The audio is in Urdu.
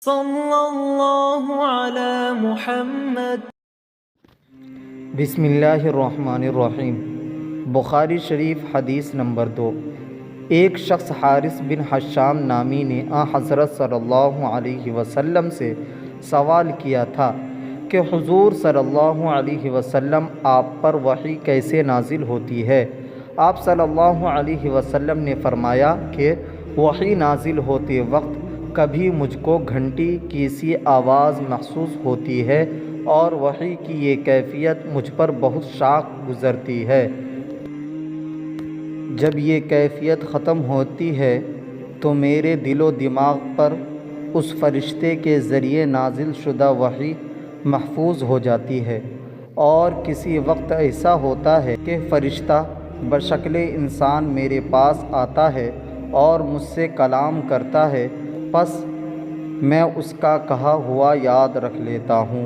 صلی اللہ علی محمد۔ بسم اللہ الرحمن الرحیم۔ بخاری شریف حدیث نمبر 2۔ ایک شخص حارث بن حشام نامی نے حضرت صلی اللہ علیہ وسلم سے سوال کیا تھا کہ حضور صلی اللہ علیہ وسلم آپ پر وحی کیسے نازل ہوتی ہے؟ آپ صلی اللہ علیہ وسلم نے فرمایا کہ وحی نازل ہوتے وقت کبھی مجھ کو گھنٹی کی سی آواز محسوس ہوتی ہے اور وحی کی یہ کیفیت مجھ پر بہت شاق گزرتی ہے۔ جب یہ کیفیت ختم ہوتی ہے تو میرے دل و دماغ پر اس فرشتے کے ذریعے نازل شدہ وحی محفوظ ہو جاتی ہے، اور کسی وقت ایسا ہوتا ہے کہ فرشتہ بشکل انسان میرے پاس آتا ہے اور مجھ سے کلام کرتا ہے، پس میں اس کا کہا ہوا یاد رکھ لیتا ہوں۔